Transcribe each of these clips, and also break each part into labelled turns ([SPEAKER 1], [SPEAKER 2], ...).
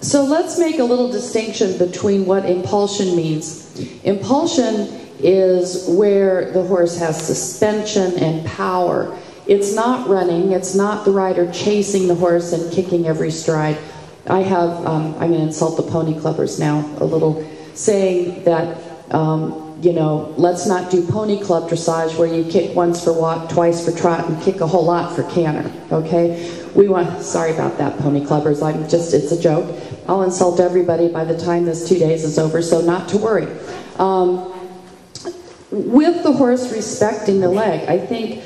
[SPEAKER 1] So let's make a little distinction between what impulsion means. Impulsion is where the horse has suspension and power. It's not running, it's not the rider chasing the horse and kicking every stride. I have, I'm going to insult the pony clubbers now a little, saying that, you know, let's not do pony club dressage where you kick once for walk, twice for trot, and kick a whole lot for canter, okay? We want, sorry about that, pony clubbers, I'm just, it's a joke. I'll insult everybody by the time this 2 days is over, so not to worry. With the horse respecting the leg, I think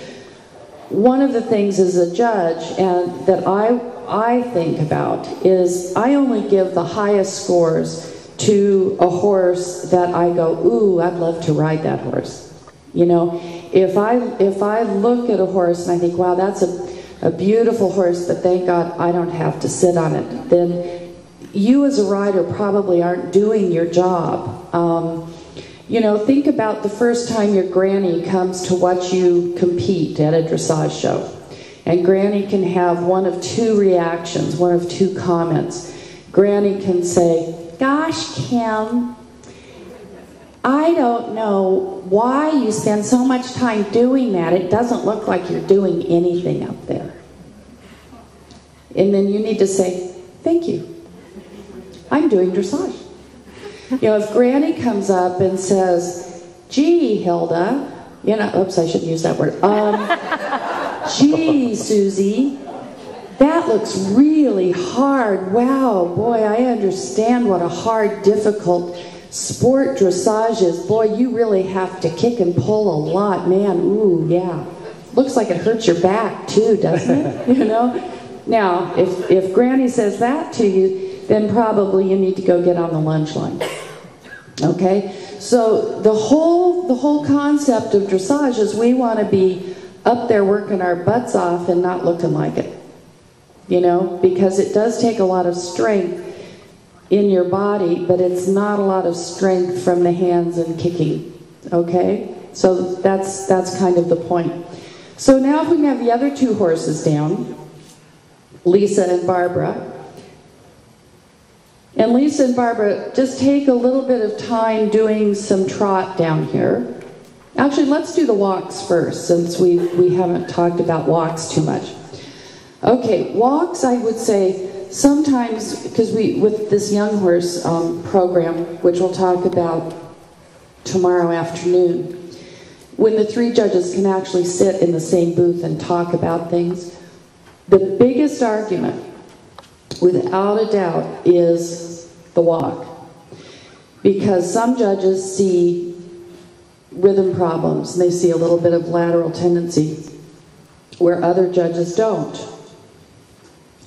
[SPEAKER 1] one of the things as a judge and that I think about is I only give the highest scores to a horse that I go, ooh, I'd love to ride that horse. You know, if I look at a horse and I think, wow, that's a beautiful horse, but thank God I don't have to sit on it, then you as a rider probably aren't doing your job. You know, think about the first time your granny comes to watch you compete at a dressage show. And Granny can have one of two reactions, one of two comments. Granny can say, gosh, Kim, I don't know why you spend so much time doing that. It doesn't look like you're doing anything up there. And then you need to say, thank you. I'm doing dressage. You know, if Granny comes up and says, gee, Hilda, you know, oops, I shouldn't use that word. Gee, Susie, that looks really hard. Wow, boy, I understand what a hard, difficult sport dressage is. Boy, you really have to kick and pull a lot. Man, ooh, yeah. Looks like it hurts your back, too, doesn't it? You know? Now, if Granny says that to you, then probably you need to go get on the lunch line. Okay? So the whole concept of dressage is we want to be up there working our butts off and not looking like it. You know, because it does take a lot of strength in your body, but it's not a lot of strength from the hands and kicking. Okay? So that's kind of the point. So now if we can have the other two horses down, Lisa and Barbara. And Lisa and Barbara, just take a little bit of time doing some trot down here. Actually, let's do the walks first, since we haven't talked about walks too much. Okay, walks, I would say, sometimes, because with this young horse program, which we'll talk about tomorrow afternoon, when the three judges can actually sit in the same booth and talk about things, the biggest argument, without a doubt, is the walk. Because some judges see rhythm problems, and they see a little bit of lateral tendency, where other judges don't.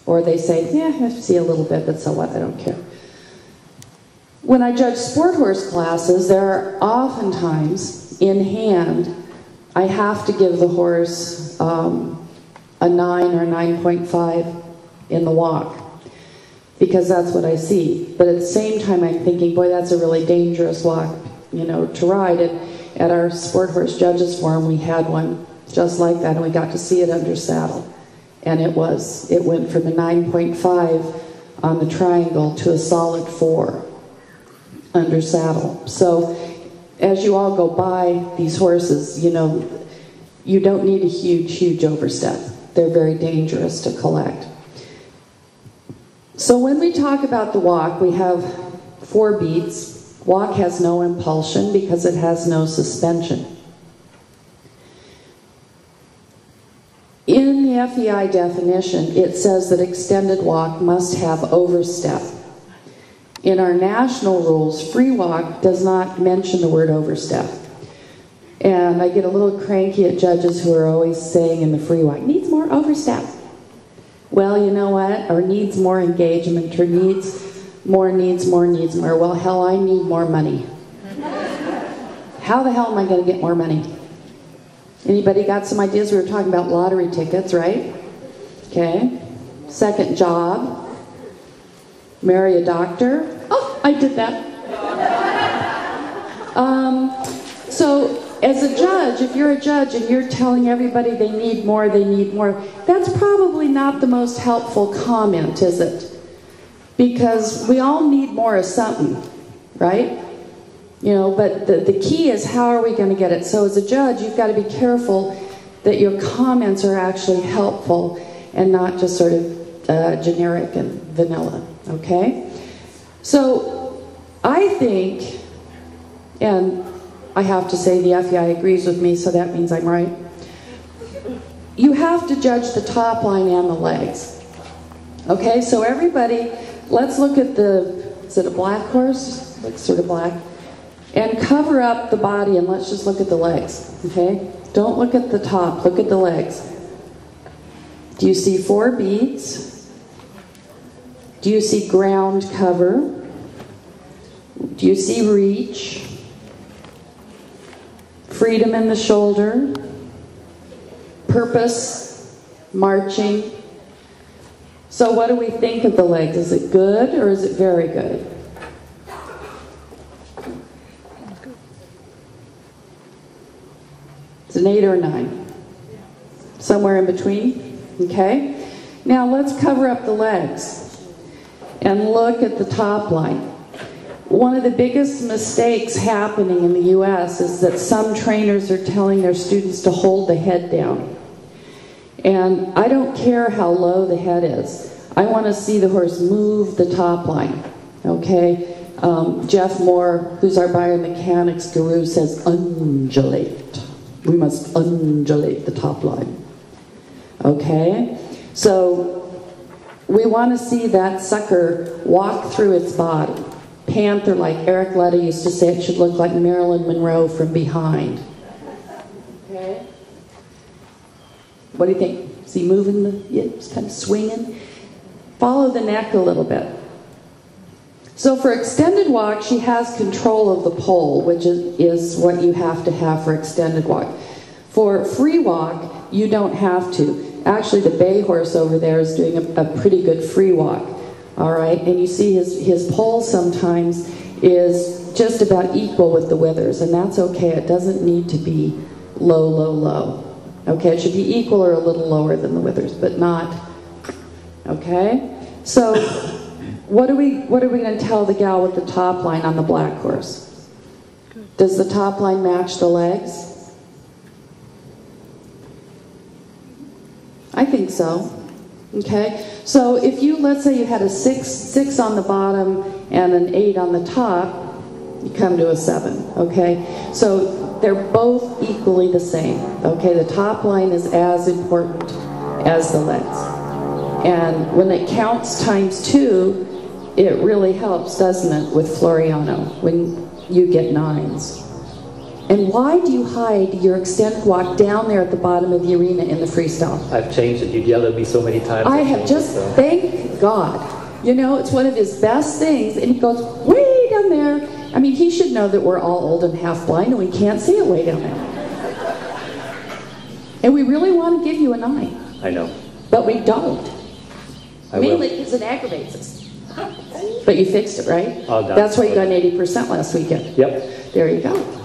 [SPEAKER 1] Or they say, yeah, I see a little bit, but so what, I don't care. When I judge sport horse classes, there are oftentimes, in hand, I have to give the horse a 9 or 9.5 in the walk, because that's what I see. But at the same time, I'm thinking, boy, that's a really dangerous walk, you know, to ride. And at our Sport Horse Judges Forum, we had one just like that, and we got to see it under saddle. And it went from a 9.5 on the triangle to a solid 4 under saddle. So as you all go by these horses, you know, you don't need a huge, huge overstep. They're very dangerous to collect. So when we talk about the walk, we have 4 beats. Walk has no impulsion because it has no suspension. In the FEI definition, it says that extended walk must have overstep. In our national rules, free walk does not mention the word overstep. And I get a little cranky at judges who are always saying in the free walk, needs more overstep. Well, you know what? Or needs more engagement, or needs more. Well, hell, I need more money. How the hell am I going to get more money? Anybody got some ideas? We were talking about lottery tickets, right? Okay. Second job. Marry a doctor. Oh, I did that. So, as a judge, if you're a judge and you're telling everybody they need more, that's probably not the most helpful comment, is it? because we all need more of something, right? You know, but the key is how are we going to get it? So as a judge, you've got to be careful that your comments are actually helpful and not just sort of generic and vanilla, okay? So I think, and I have to say the FEI agrees with me, so that means I'm right. You have to judge the top line and the legs. Okay, so everybody, let's look at is it a black horse? Looks sort of black. And cover up the body and let's just look at the legs, okay? Don't look at the top, look at the legs. Do you see 4 beads? Do you see ground cover? Do you see reach? Freedom in the shoulder? Purpose? Marching? So what do we think of the legs? Is it good or is it very good? It's an 8 or a 9. Somewhere in between. Okay? Now let's cover up the legs and look at the top line. One of the biggest mistakes happening in the U.S. is that some trainers are telling their students to hold the head down. And I don't care how low the head is. I want to see the horse move the top line. Okay? Jeff Moore, who's our biomechanics guru, says undulate. We must undulate the top line. Okay? So we want to see that sucker walk through its body. Panther, like Eric Letta used to say, it should look like Marilyn Monroe from behind. Okay? What do you think? Is he moving? Yeah, he's kind of swinging. Follow the neck a little bit. So for extended walk, she has control of the pole, which is what you have to have for extended walk. For free walk, you don't have to. Actually, the bay horse over there is doing a pretty good free walk. All right, and you see his pole sometimes is just about equal with the withers, and that's okay. It doesn't need to be low, low, low. Okay, it should be equal or a little lower than the withers, but not. Okay, so what are we going to tell the gal with the top line on the black horse? Does the top line match the legs? I think so. Okay, so if you, let's say you had a 6 on the bottom and an 8 on the top, you come to a 7, okay? So they're both equally the same, okay? The top line is as important as the legs. And when it counts times 2, it really helps, doesn't it, with Floriano, when you get 9s. And why do you hide your extended walk down there at the bottom of the arena in the freestyle?
[SPEAKER 2] I've changed it. You've yelled at me so many times.
[SPEAKER 1] I have just, thank God. You know, it's one of his best things, and he goes way down there. I mean, he should know that we're all old and half blind, and we can't see it way down there. And we really want to give you a 9.
[SPEAKER 2] I know.
[SPEAKER 1] But we don't.
[SPEAKER 2] I
[SPEAKER 1] Mainly because it aggravates us. But you fixed it, right?
[SPEAKER 2] Oh, God.
[SPEAKER 1] That's why you got an 80% last weekend.
[SPEAKER 2] Yep.
[SPEAKER 1] There you go.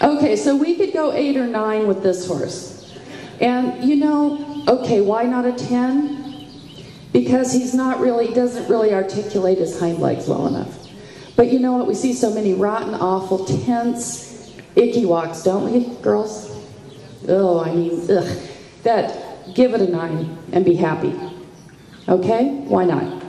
[SPEAKER 1] Okay, so we could go 8 or 9 with this horse. And you know, okay, why not a 10? Because he doesn't really articulate his hind legs well enough. But you know what, we see so many rotten, awful, tense, icky walks, don't we, girls? Oh, I mean, ugh. Give it a 9 and be happy. Okay? Why not?